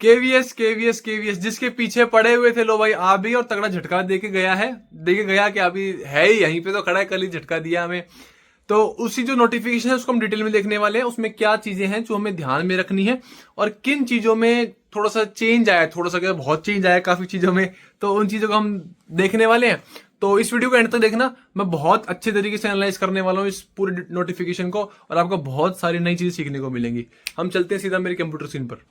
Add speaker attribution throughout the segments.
Speaker 1: KVS KVS KVS जिसके पीछे पड़े हुए थे, लो भाई आ भी और तगड़ा झटका देके गया है। देके गया कि अभी है ही यहीं पे तो खड़ा है, कल ही झटका दिया हमें। तो उसी जो नोटिफिकेशन है उसको हम डिटेल में देखने वाले हैं, उसमें क्या चीजें हैं जो हमें ध्यान में रखनी है और किन चीजों में थोड़ा सा चेंज आया, थोड़ा सा क्या बहुत चेंज आया काफी चीजों में। तो उन चीजों को हम देखने वाले हैं। तो इस वीडियो को एंड तक देखना, मैं बहुत अच्छे तरीके से एनालाइज करने वाला हूँ इस पूरे नोटिफिकेशन को और आपको बहुत सारी नई चीजें सीखने को मिलेंगी। हम चलते हैं सीधा मेरी कंप्यूटर स्क्रीन पर।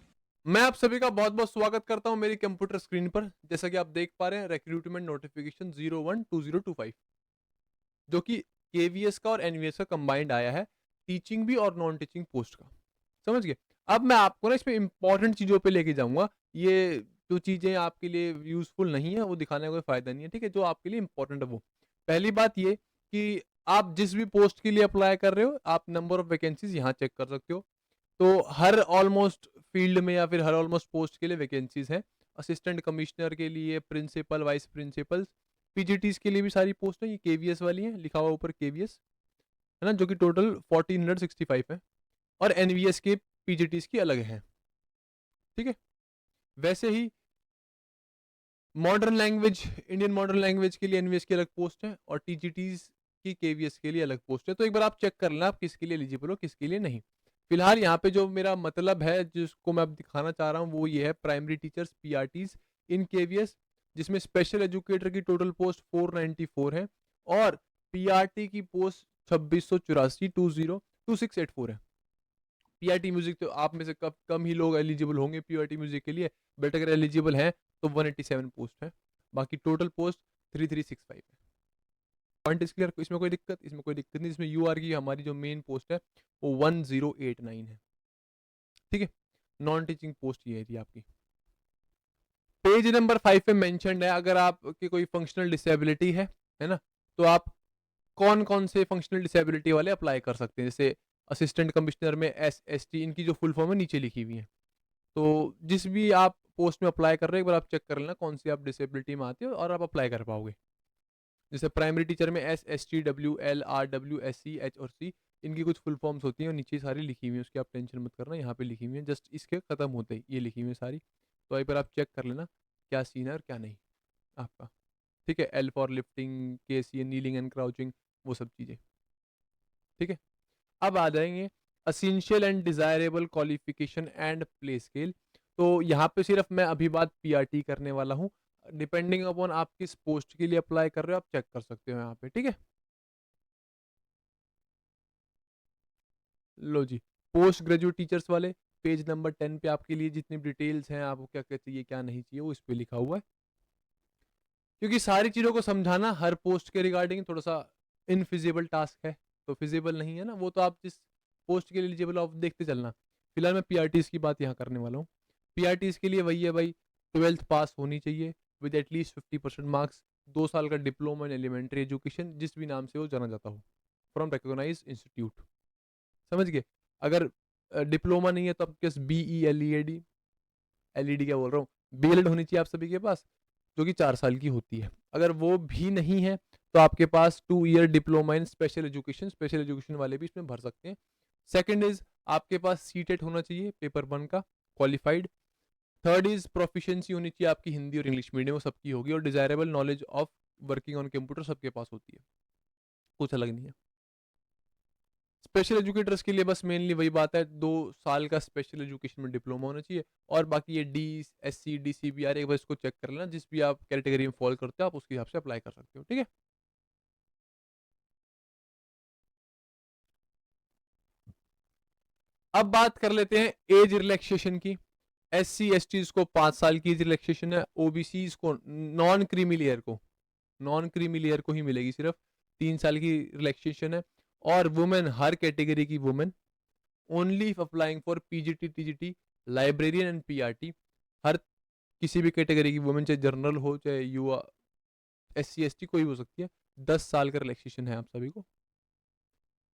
Speaker 1: मैं आप सभी का बहुत बहुत स्वागत करता हूं मेरी कंप्यूटर स्क्रीन पर। जैसा कि आप देख पा रहे हैं, रिक्रूटमेंट नोटिफिकेशन 012025 जो कि केवीएस का और एनवीएस का कंबाइंड आया है, टीचिंग भी और नॉन टीचिंग पोस्ट का। समझ गए? अब मैं आपको ना इसमें इंपॉर्टेंट चीजों पे लेके जाऊंगा। ये जो चीजें आपके लिए यूजफुल नहीं है वो दिखाने का कोई फायदा नहीं है, ठीक है? जो आपके लिए इंपॉर्टेंट है वो। पहली बात ये कि आप जिस भी पोस्ट के लिए अप्लाई कर रहे हो, आप नंबर ऑफ वैकेंसीज यहाँ चेक कर सकते हो। तो हर ऑलमोस्ट फील्ड में या फिर हर ऑलमोस्ट पोस्ट के लिए वैकेंसीज हैं। असिस्टेंट कमिश्नर के लिए, प्रिंसिपल, वाइस प्रिंसिपल, पीजीटीज के लिए भी सारी पोस्ट है। ये केवीएस वाली है, लिखा हुआ ऊपर केवीएस, है ना, जो कि टोटल 1465 है। और एनवीएस के पीजीटीज की अलग है, ठीक है? वैसे ही modern language, Indian modern language के लिए एनवीएस की अलग पोस्ट है और टीजीटीज की केवीएस के लिए अलग पोस्ट है। तो एक बार आप चेक कर लेना आप किसके लिए एलिजिबल हो, किसके लिए नहीं। फिलहाल यहाँ पे जो मेरा मतलब है, जिसको मैं अब दिखाना चाह रहा हूँ, वो ये है प्राइमरी टीचर्स पीआरटीज इन केवीएस, जिसमें स्पेशल एजुकेटर की टोटल पोस्ट 494 है और पीआरटी की पोस्ट 2684 2684 है। पीआरटी म्यूजिक तो आप में से कम ही लोग एलिजिबल होंगे पीआरटी म्यूजिक के लिए, बट अगर एलिजिबल हैं तो 187 पोस्ट है। बाकी टोटल पोस्ट 3365 है। Point is clear? इसमें कोई दिक्कत? इसमें कोई दिक्कत नहीं। इसमें यूआर की हमारी जो मेन पोस्ट है वो 1089 है, ठीक है? नॉन टीचिंग पोस्ट ये थी आपकी। पेज नंबर 5 पे मेंशन्ड है, अगर आपकी कोई फंक्शनल डिसेबिलिटी है ना, तो आप कौन कौन से फंक्शनल डिसेबिलिटी वाले अप्लाई कर सकते हैं। जैसे असिस्टेंट कमिश्नर में SST, इनकी जो फुल फॉर्म है नीचे लिखी हुई है। तो जिस भी आप पोस्ट में अप्लाई कर रहे हो, एक बार आप चेक कर लेना कौन सी आप डिसेबिलिटी में आती हो और आप अप्लाई कर पाओगे। जैसे प्राइमरी टीचर में SST WL RW SC H और C, इनकी कुछ फुल फॉर्म्स होती हैं और नीचे सारी लिखी हुई है, उसकी आप टेंशन मत करना, यहाँ पे लिखी हुई है, जस्ट इसके खत्म होते ही ये लिखी हुई है सारी। तो एक बार आप चेक कर लेना क्या सीन है और क्या नहीं आपका, ठीक है? L for lifting, KC kneeling and crouching, वो सब चीज़ें, ठीक है? अब आ जाएंगे essential and desirable qualification and play scale. तो यहाँ पे सिर्फ मैं अभी बात पीआरटी करने वाला हूँ। डिपेंडिंग अपॉन आप किस पोस्ट के लिए अप्लाई कर रहे हो, आप चेक कर सकते हो यहाँ पे, ठीक है? लो जी, पोस्ट ग्रेजुएट टीचर्स वाले पेज नंबर 10 पे आपके लिए जितनी डिटेल्स हैं, आपको क्या क्या चाहिए क्या नहीं चाहिए, वो इस पे लिखा हुआ है। क्योंकि सारी चीज़ों को समझाना हर पोस्ट के रिगार्डिंग थोड़ा सा इनफिजिबल टास्क है। तो फिजिबल नहीं है ना, वो तो आप जिस पोस्ट के लिए एलिजिबल हो आप देखते चलना। फिलहाल मैं पीआरटीज की बात यहाँ करने वाला हूँ। पीआरटीज के लिए वही है भाई, 12th पास होनी चाहिए विद एटलीस्ट 50% मार्क्स, 2 साल का डिप्लोमा इन एलिमेंट्री एजुकेशन, जिस भी नाम से वो जाना जाता हो, फ्रॉम रिकॉग्नाइज इंस्टीट्यूट। समझ गए? अगर डिप्लोमा नहीं है तो आपके पास BE LED क्या बोल रहा हूँ, BLED होनी चाहिए आप सभी के पास, जो कि 4 साल की होती है। अगर वो भी नहीं है तो आपके पास 2 year diploma in special education, special education वाले भी इसमें भर सकते हैं। सेकंड इज आपके पास सीटेट होना चाहिए पेपर 1 का, क्वालिफाइड। थर्ड इज प्रोफिशिएंसी होनी चाहिए आपकी हिंदी और इंग्लिश मीडियम, सबकी होगी। और desirable knowledge of working on computer सबके पास होती है, कुछ अलग नहीं है। स्पेशल एजुकेटर्स के लिए बस मेनली वही बात है, 2 साल का स्पेशल एजुकेशन में डिप्लोमा होना चाहिए। और बाकी ये DSC DCBR एक बार इसको चेक कर लेना, जिस भी आप कैटेगरी में फॉल करते हो आप उसके हिसाब से अप्लाई कर सकते हो, ठीक है? अब बात कर लेते हैं एज रिलैक्सेशन की। SC STs को 5 साल की एज रिलैक्सेशन है। OBCs को, नॉन क्रीमी लेयर को ही मिलेगी सिर्फ 3 साल की रिलैक्सेशन है। और वुमेन, हर कैटेगरी की women, only applying for PGT TGT librarian and PRT, हर किसी भी कैटेगरी की वुमेन, चाहे जनरल हो चाहे युवा, SC ST कोई हो सकती है। 10 साल का रिलैक्सेशन है आप सभी को।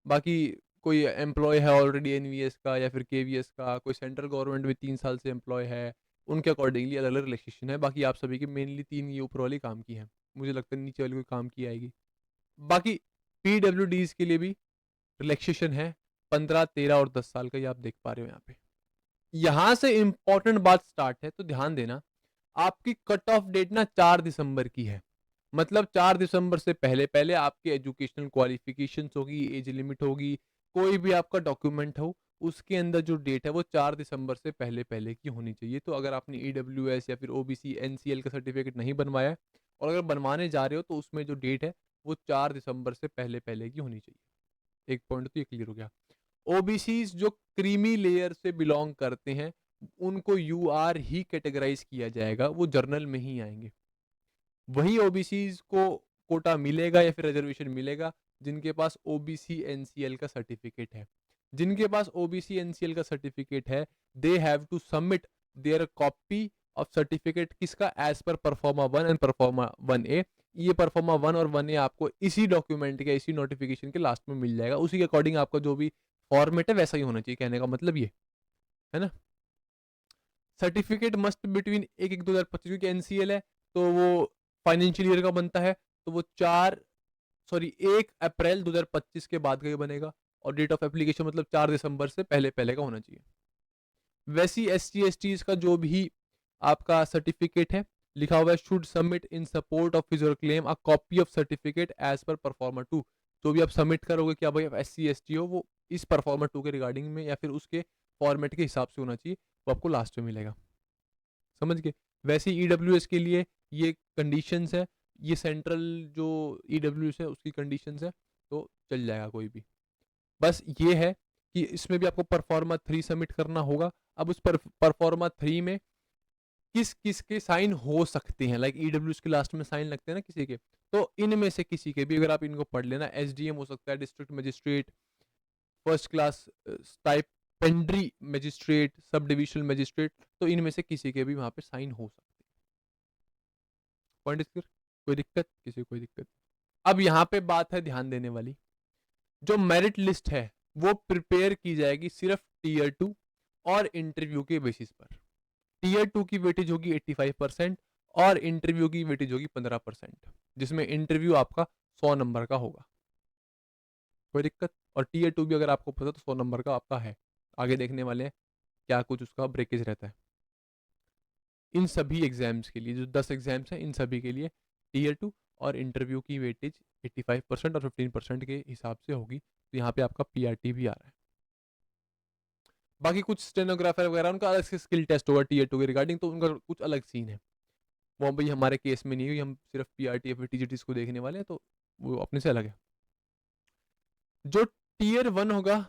Speaker 1: बाकी कोई एम्प्लॉय है ऑलरेडी एनवीएस का या फिर केवीएस का, कोई सेंट्रल गवर्नमेंट में 3 साल से एम्प्लॉय है, उनके अकॉर्डिंगली अलग अलग रिलैक्सेशन है। बाकी आप सभी की मेनली 3 ये ऊपर वाली काम की है, मुझे लगता है नीचे वाली कोई काम की आएगी। बाकी PWDs के लिए भी रिलैक्सेशन है, 15 13 और 10 साल का, ये आप देख पा रहे हो यहाँ पे। यहां से इंपॉर्टेंट बात स्टार्ट है, तो ध्यान देना। आपकी कट ऑफ डेट ना 4 दिसंबर की है। मतलब 4 दिसंबर से पहले पहले आपकी एजुकेशनल क्वालिफिकेशंस होगी, एज लिमिट होगी, कोई भी आपका डॉक्यूमेंट हो, उसके अंदर जो डेट है वो 4 दिसंबर से पहले पहले की होनी चाहिए। तो अगर आपने ईडब्ल्यूएस या फिर ओबीसी एनसीएल का सर्टिफिकेट नहीं बनवाया है, और अगर बनवाने जा रहे हो, तो उसमें जो डेट है वो 4 दिसंबर से पहले पहले की होनी चाहिए। एक पॉइंट तो ये क्लियर हो गया। ओबीसीज जो क्रीमी लेयर से बिलोंग करते हैं, उनको यूआर ही कैटेगराइज किया जाएगा, वो जर्नल में ही आएंगे। वही ओबीसीज को कोटा मिलेगा या फिर रिजर्वेशन मिलेगा जिनके पास ओबीसी एनसीएल का सर्टिफिकेट है। जिनके पास ओबीसी एनसीएल का सर्टिफिकेट है, they have to submit their copy of certificate, किसका, as per proforma 1 and proforma 1A। ये परफॉर्मा 1 और 1A आपको इसी डॉक्यूमेंट के, इसी नोटिफिकेशन के लास्ट में मिल जाएगा। उसी के अकॉर्डिंग आपका जो भी फॉर्मेट है वैसा ही होना चाहिए, कहने का मतलब ये है ना। सर्टिफिकेट मस्ट बिटवीन 1/1/2025, क्योंकि एनसीएल है तो वो फाइनेंशियल ईयर का बनता है, तो वो 1 अप्रैल 2025 के बाद का ही बनेगा। और डेट ऑफ एप्लीकेशन मतलब 4 दिसंबर से पहले पहले का होना चाहिए। वैसी SC/STs का जो भी आपका सर्टिफिकेट है, लिखा हुआ है should submit in support of his or claim a copy of certificate as per proforma 2। जो भी आप सबमिट करोगे क्या भाई आप SC/ST हो, वो इस परफॉर्मा 2 के रिगार्डिंग में या फिर उसके फॉर्मेट के हिसाब से होना चाहिए, वो आपको लास्ट में मिलेगा। समझ गए। वैसे ईडब्ल्यूएस के लिए ये कंडीशंस है, ये सेंट्रल जो ईडब्ल्यूएस है उसकी कंडीशंस है, तो चल जाएगा कोई भी। बस ये है कि इसमें भी आपको परफॉर्मा 3 सबमिट करना होगा। अब उस परफॉर्मा 3 में किस किस के साइन हो सकते हैं, लाइक ईडब्ल्यूएस के लास्ट में साइन लगते हैं ना किसी के, तो इनमें से किसी के भी अगर आप इनको पढ़ लेना, एसडीएम हो सकता है, district magistrate, first class stipendiary magistrate, sub divisional magistrate, तो इनमें से किसी के भी वहां पे साइन हो सकते हैं। पॉइंट क्लियर, कोई दिक्कत, किसी को कोई दिक्कत। अब यहाँ पे बात है ध्यान देने वाली, जो मेरिट लिस्ट है वो प्रिपेयर की जाएगी सिर्फ टीयर 2 और इंटरव्यू के बेसिस पर। टीयर 2 की वेटेज होगी 85% और इंटरव्यू की वेटेज होगी 15%, जिसमें इंटरव्यू आपका 100 नंबर का होगा। कोई दिक्कत। और टीयर 2 भी अगर आपको पता तो 100 नंबर का आपका है। आगे देखने वाले हैं क्या कुछ उसका ब्रेकेज रहता है। इन सभी एग्जाम्स के लिए जो 10 एग्जाम्स हैं, इन सभी के लिए टीयर 2 और इंटरव्यू की वेटेज 85% और 15% के हिसाब से होगी। तो यहाँ पे आपका पीआरटी भी आ रहा है। बाकी कुछ स्टेनोग्राफर वगैरह उनका अलग से स्किल टेस्ट होगा टीयर 2 के रिगार्डिंग, तो उनका कुछ अलग सीन है। वो भाई हमारे केस में नहीं हुई, हम सिर्फ पीआरटी या फिर टीजीटीज को देखने वाले हैं, तो वो अपने से अलग है। जो टीयर 1 होगा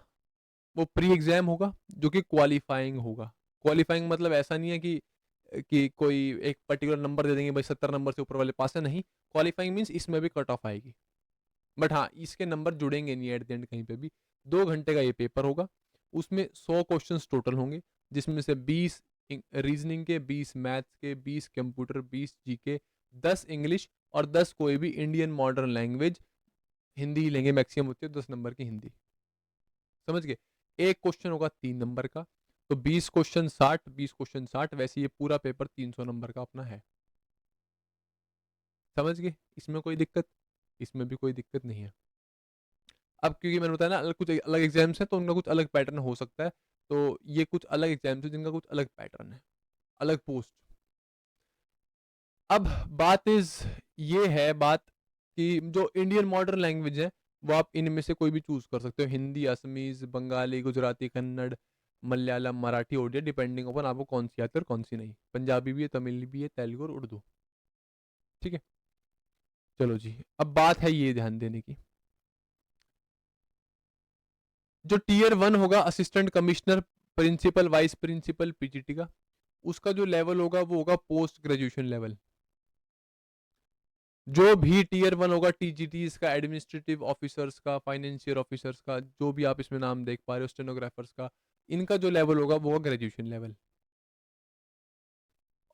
Speaker 1: वो प्री एग्जाम होगा, जो कि क्वालिफाइंग होगा। क्वालिफाइंग मतलब ऐसा नहीं है कि कोई एक पर्टिकुलर नंबर दे देंगे भाई 70 नंबर से ऊपर वाले पास है, नहीं। क्वालिफाइंग मीन्स इसमें भी कट ऑफ आएगी, बट हाँ इसके नंबर जुड़ेंगे नहीं एट द एंड कहीं पे भी। 2 घंटे का ये पेपर होगा, उसमें 100 क्वेश्चंस टोटल होंगे, जिसमें से 20 रीजनिंग के, 20 मैथ्स के, 20 कंप्यूटर, 20 जीके, 10 इंग्लिश और 10 कोई भी इंडियन मॉडर्न लैंग्वेज, हिंदी लेंगे, मैक्सिमम होती है 10 नंबर की हिंदी। समझ गए। एक क्वेश्चन होगा 3 नंबर का, तो 20 क्वेश्चन 60, 20 क्वेश्चन 60, वैसे ये पूरा पेपर 300 नंबर का अपना है। समझ गए। इसमें कोई दिक्कत, इसमें भी कोई दिक्कत नहीं है। अब क्योंकि मैंने बताया ना कुछ अलग एग्जाम्स हैं तो उनका कुछ अलग पैटर्न हो सकता है, तो ये कुछ अलग एग्जाम्स हैं जिनका कुछ अलग पैटर्न है, अलग पोस्ट। अब बात ये है बात कि जो इंडियन मॉडर्न लैंग्वेज है वो आप इनमें से कोई भी चूज कर सकते हो, हिंदी, असमीज, बंगाली, गुजराती, कन्नड़, मलयालम, मराठी, ओडिया, डिपेंडिंग अपन आपको कौन सी आती है और कौन सी नहीं। पंजाबी भी है, तमिल भी है, तेलुगु और उर्दू। ठीक है, चलो जी। अब बात है ये ध्यान देने की, जो टीयर 1 होगा assistant commissioner, principal, vice principal, PGT का, उसका जो लेवल होगा वो होगा पोस्ट ग्रेजुएशन लेवल। जो भी टीयर 1 होगा, टीजीटीज का, एडमिनिस्ट्रेटिव ऑफिसर्स का, फाइनेंशियल ऑफिसर्स का, जो भी आप इसमें नाम देख पा रहे हो, स्टेनोग्राफर्स का, इनका जो लेवल होगा वो होगा ग्रेजुएशन लेवल।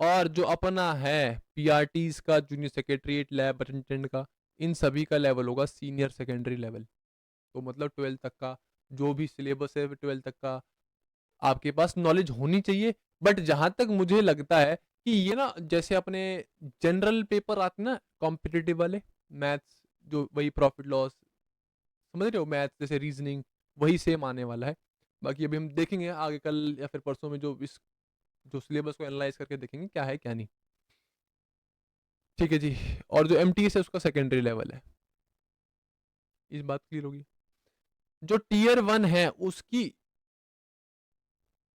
Speaker 1: और जो अपना है पीआरटीज का, जूनियर सेक्रेटरीट, लैब अटेंडेंट का, इन सभी का लेवल होगा सीनियर सेकेंडरी लेवल। तो मतलब 12th तक का जो भी सिलेबस है, 12th तक का आपके पास नॉलेज होनी चाहिए। बट जहां तक मुझे लगता है कि ये ना जैसे अपने जनरल पेपर आते ना कॉम्पिटिटिव वाले, मैथ्स जो वही प्रॉफिट लॉस, समझ रहे हो, मैथ्स जैसे रीजनिंग, वही सेम आने वाला है। बाकी अभी हम देखेंगे आगे कल या फिर परसों में जो सिलेबस को एनालाइज करके देखेंगे क्या है क्या नहीं। ठीक है जी। और जो MTS है उसका सेकेंडरी लेवल है, इस बात क्लियर होगी। जो Tier 1 है उसकी,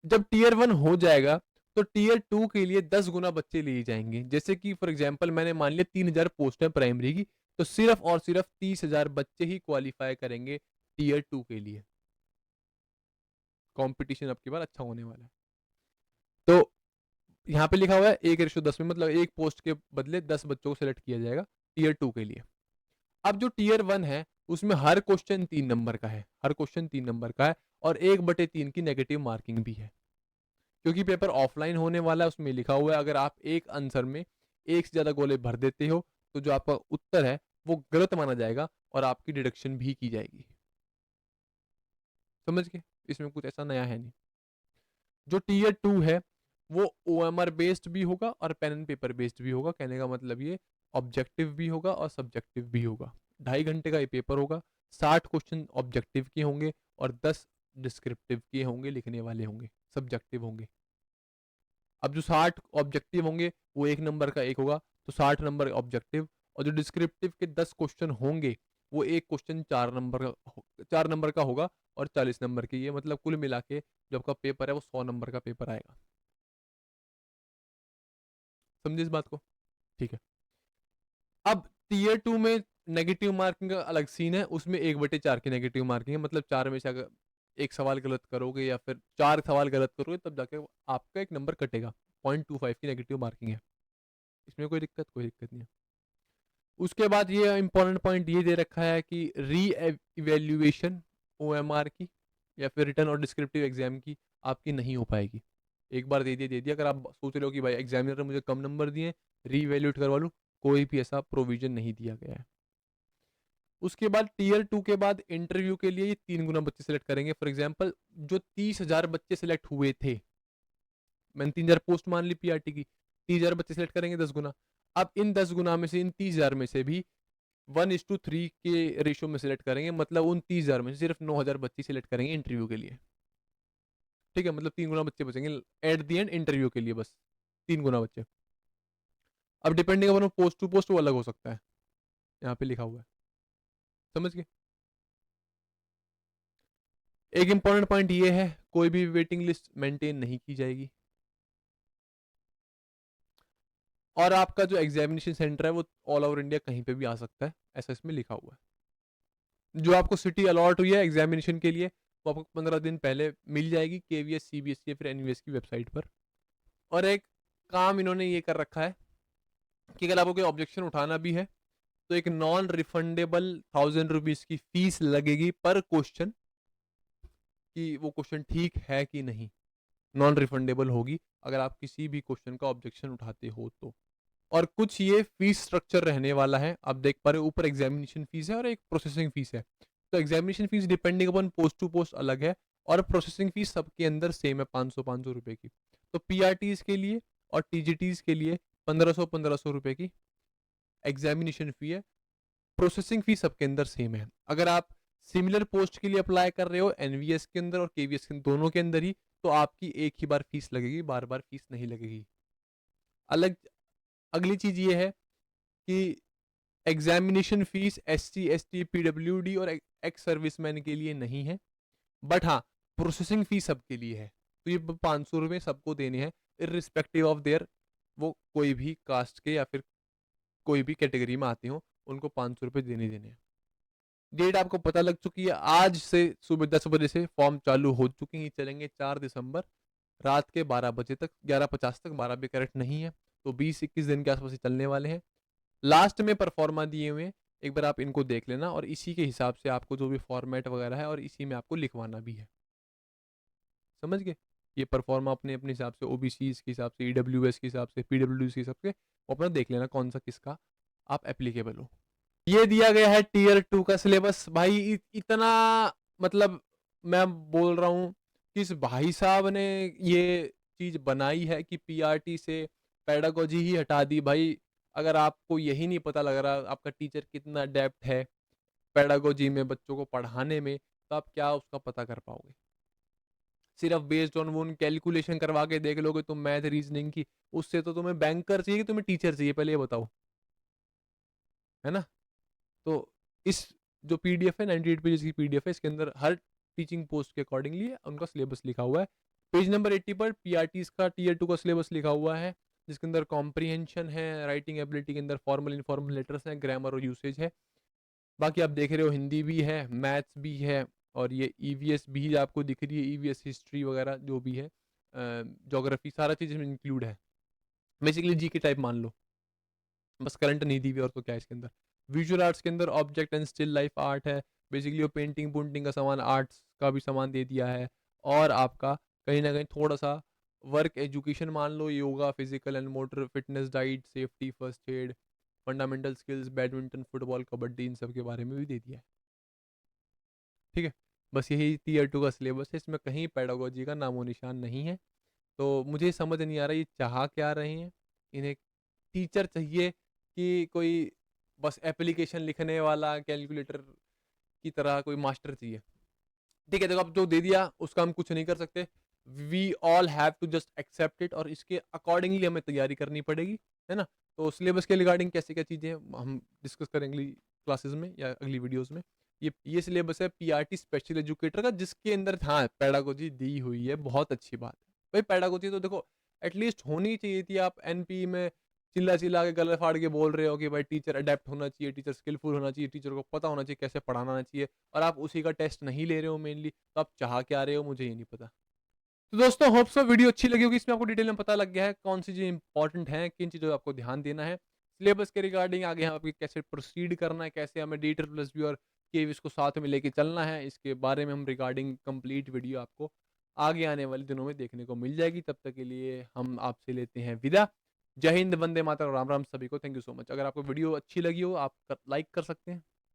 Speaker 1: जब Tier 1 हो जाएगा तो Tier 2 के लिए 10 गुना बच्चे लिए जाएंगे। जैसे कि फॉर एग्जाम्पल मैंने मान लिया 3000 पोस्ट है प्राइमरी की, तो सिर्फ और सिर्फ 30,000 बच्चे ही क्वालिफाई करेंगे Tier 2 के लिए। कंपटीशन अब की बार अच्छा होने वाला है। तो यहाँ पे लिखा हुआ है 1:10 में, मतलब एक पोस्ट के बदले 10 बच्चों को सिलेक्ट किया जाएगा Tier 2 के लिए। अब जो Tier 1 है उसमें हर क्वेश्चन 3 नंबर का है, हर क्वेश्चन 3 नंबर का है, और 1/3 की नेगेटिव मार्किंग भी है। क्योंकि पेपर ऑफलाइन होने वाला है, उसमें लिखा हुआ है अगर आप एक आंसर में एक से ज्यादा गोले भर देते हो तो जो आपका उत्तर है वो गलत माना जाएगा और आपकी डिडक्शन भी की जाएगी। समझ गए, इसमें कुछ ऐसा नया है नहीं। जो Tier 2 है वो OMR बेस्ड भी होगा और पेन एंड पेपर बेस्ड भी होगा। कहने का मतलब ये ऑब्जेक्टिव भी होगा और सब्जेक्टिव भी होगा। 2.5 घंटे का ये पेपर होगा। 60 क्वेश्चन ऑब्जेक्टिव के होंगे और 10 डिस्क्रिप्टिव के होंगे, लिखने वाले होंगे, सब्जेक्टिव होंगे। अब जो 60 ऑब्जेक्टिव होंगे वो 1 नंबर का एक होगा, तो 60 नंबर ऑब्जेक्टिव। और जो डिस्क्रिप्टिव के 10 क्वेश्चन होंगे वो एक क्वेश्चन 4 नंबर का होगा और 40 नंबर की। ये मतलब कुल मिला के जो आपका पेपर है वो 100 नंबर का पेपर आएगा। समझे इस बात को? ठीक है। अब Tier 2 में नेगेटिव मार्किंग का अलग सीन है, उसमें 1/4 की नेगेटिव मार्किंग है। मतलब 4 में से अगर एक सवाल गलत करोगे या फिर 4 सवाल गलत करोगे तब जाके आपका एक नंबर कटेगा। 0.25 की नेगेटिव मार्किंग है, इसमें कोई दिक्कत नहीं है। उसके बाद ये इंपॉर्टेंट पॉइंट ये दे रखा है कि री इवेल्युएशन OMR की या फिर रिटर्न और डिस्क्रिप्टिव एग्जाम की आपकी नहीं हो पाएगी। एक बार दे दिया अगर आप सोच रहे हो कि भाई एग्जामिनर ने मुझे कम नंबर दिए, री इवेल्यूएट करवा लूँ, कोई भी ऐसा प्रोविजन नहीं दिया गया है। उसके बाद Tier 2 के बाद इंटरव्यू के लिए ये 3 गुना बच्चे सिलेक्ट करेंगे। फॉर एग्जाम्पल जो 30,000 बच्चे सिलेक्ट हुए थे, मैंने 3,000 पोस्ट मान ली PRT की, 30,000 बच्चे सिलेक्ट करेंगे 10 गुना। अब इन 10 गुना में से, इन 30,000 में से भी 1:3 के रेशियो में सिलेक्ट करेंगे। मतलब उन 30,000 में से सिर्फ 9,000 बच्चे सिलेक्ट करेंगे इंटरव्यू के लिए। ठीक है, मतलब 3 गुना बच्चे बचेंगे एट दी एंड इंटरव्यू के लिए, बस 3 गुना बच्चे। अब depending upon post to post वो अलग हो सकता है, यहाँ पे लिखा हुआ है। समझ गए? एक इंपॉर्टेंट पॉइंट ये है, कोई भी वेटिंग लिस्ट मेंटेन नहीं की जाएगी। और आपका जो एग्जामिनेशन सेंटर है वो ऑल ओवर इंडिया कहीं पे भी आ सकता है, ऐसा इसमें लिखा हुआ है। जो आपको सिटी अलॉट हुई है एग्जामिनेशन के लिए वो आपको 15 दिन पहले मिल जाएगी KVS CBSE या फिर NVS की वेबसाइट पर। और एक काम इन्होंने ये कर रखा है कि अगर आपको कोई ऑब्जेक्शन उठाना भी है तो एक नॉन रिफंडेबल 1,000 रुपीज की फीस लगेगी पर क्वेश्चन, कि वो क्वेश्चन ठीक है कि नहीं। नॉन रिफंडेबल होगी अगर आप किसी भी क्वेश्चन का ऑब्जेक्शन उठाते हो तो। और कुछ ये फीस स्ट्रक्चर रहने वाला है, आप देख पा रहे हो ऊपर एग्जामिनेशन फीस है और एक प्रोसेसिंग फीस है। तो examination fees depending upon post to post अलग है और प्रोसेसिंग फीस सबके अंदर सेम है 500 रुपए की। तो PRTs के लिए और TGTs के लिए 1,500 रुपए की एग्जामिनेशन फी है। प्रोसेसिंग फी सबके अंदर सेम है। अगर आप सिमिलर पोस्ट के लिए अप्लाई कर रहे हो NVS के अंदर और KVS के दोनों के अंदर ही, तो आपकी एक ही बार फीस लगेगी, बार बार फीस नहीं लगेगी। अलग अगली चीज ये है कि examination fees SC ST PWD और एक्स सर्विसमैन के लिए नहीं है, बट हाँ प्रोसेसिंग फीस सबके लिए है। तो ये 500 रुपये सबको देने हैं इरिस्पेक्टिव ऑफ देयर, वो कोई भी कास्ट के या फिर कोई भी कैटेगरी में आते हो, उनको 500 रुपये देने हैं। डेट आपको पता लग चुकी है, आज से सुबह 10 बजे से फॉर्म चालू हो चुके हैं, चलेंगे 4 दिसंबर रात के 12 बजे तक, 11:50 तक, 12 भी करेक्ट नहीं है, तो 20-21 दिन के आसपास ही चलने वाले हैं। लास्ट में परफॉर्मा दिए हुए हैं, एक बार आप इनको देख लेना और इसी के हिसाब से आपको जो भी फॉर्मेट वगैरह है और इसी में आपको लिखवाना भी है। समझ गए? ये परफॉर्मा अपने अपने हिसाब से OBCs के हिसाब से, EWS के हिसाब से, PWDs के हिसाब से वो अपना देख लेना कौन सा किसका आप एप्लीकेबल हो। ये दिया गया है Tier 2 का सिलेबस भाई। इतना मतलब मैं बोल रहा हूँ किस भाई साहब ने ये चीज बनाई है कि PRT से पेडागोजी ही हटा दी भाई। अगर आपको यही नहीं पता लग रहा आपका टीचर कितना डेप्थ है पेडागोजी में, बच्चों को पढ़ाने में, तो आप क्या उसका पता कर पाओगे? सिर्फ बेस्ड ऑन वो कैलकुलेशन करवा के देख लोगे तुम मैथ रीजनिंग की, उससे तो तुम्हें बैंकर चाहिए कि तुम्हें टीचर चाहिए, पहले ये बताओ, है ना। तो इस जो पीडीएफ है 98 पेजेस की पीडीएफ है, इसके अंदर हर टीचिंग पोस्ट के अकॉर्डिंगली उनका सिलेबस लिखा हुआ है। पेज नंबर 80 पर पीआरटीज का टीयर 2 का सिलेबस लिखा हुआ है, जिसके अंदर कॉम्प्रीहेंशन है, राइटिंग एबिलिटी के अंदर फॉर्मल इनफॉर्मल लेटर्स हैं, ग्रामर और यूसेज है। बाकी आप देख रहे हो हिंदी भी है, मैथ्स भी है, और ये ईवीएस भी आपको दिख रही है, ईवीएस हिस्ट्री वगैरह जो भी है, ज्योग्राफी, सारा चीज़ इसमें इंक्लूड है। बेसिकली जी के टाइप मान लो, बस करंट नहीं दी हुई, और तो क्या है इसके अंदर। विजुअल आर्ट्स के अंदर object and still life art है, बेसिकली वो पेंटिंग पुंटिंग का सामान, आर्ट्स का भी सामान दे दिया है। और आपका कहीं ना कहीं थोड़ा सा वर्क एजुकेशन मान लो, yoga, physical and motor fitness, diet, safety, first aid, fundamental skills, badminton, football, kabaddi, इन सब के बारे में भी दे दिया है। ठीक है, बस यही टीयर 2 का सिलेबस है, इसमें कहीं पेडागोजी का नामो निशान नहीं है। तो मुझे समझ नहीं आ रहा ये चाह क्या रहे हैं। इन्हें टीचर चाहिए कि कोई बस एप्लीकेशन लिखने वाला कैलकुलेटर की तरह कोई मास्टर चाहिए। ठीक है, देखो अब जो दे दिया उसका हम कुछ नहीं कर सकते, we all have to just accept it, और इसके अकॉर्डिंगली हमें तैयारी करनी पड़ेगी, है ना। तो सिलेबस के रिगार्डिंग कैसे क्या चीज़ें हम डिस्कस करेंगे अगली क्लासेस में या अगली वीडियोस में। ये सिलेबस है पीआरटी स्पेशल एजुकेटर का, जिसके अंदर हाँ पेडागोजी दी हुई है, बहुत अच्छी बात है भाई। पेडागोजी तो देखो एटलीस्ट होनी चाहिए थी। आप एनपी में चिल्ला चिल्ला के गले फाड़ के बोल रहे हो कि भाई टीचर अडेप्ट होना चाहिए, टीचर स्किलफुल होना चाहिए, टीचर को पता होना चाहिए कैसे पढ़ाना चाहिए, और आप उसी का टेस्ट नहीं ले रहे हो मेनली, तो आप चाह क्या रहे हो मुझे ये नहीं पता। तो दोस्तों होप सो वीडियो अच्छी लगी होगी, इसमें आपको डिटेल में पता लग गया है कौन सी चीज़ इंपॉर्टेंट है, किन चीज़ों पर आपको ध्यान देना है। सिलेबस के रिगार्डिंग आगे हम आपकी कैसे प्रोसीड करना है, कैसे हमें डीटर प्लस बी और केवीएस को साथ में लेके चलना है, इसके बारे में हम रिगार्डिंग कंप्लीट वीडियो आपको आगे आने वाले दिनों में देखने को मिल जाएगी। तब तक के लिए हम आपसे लेते हैं विदा। जय हिंद, वंदे मातरम, राम राम सभी को। Thank you so much. अगर आपको वीडियो अच्छी लगी हो आप लाइक कर सकते हैं।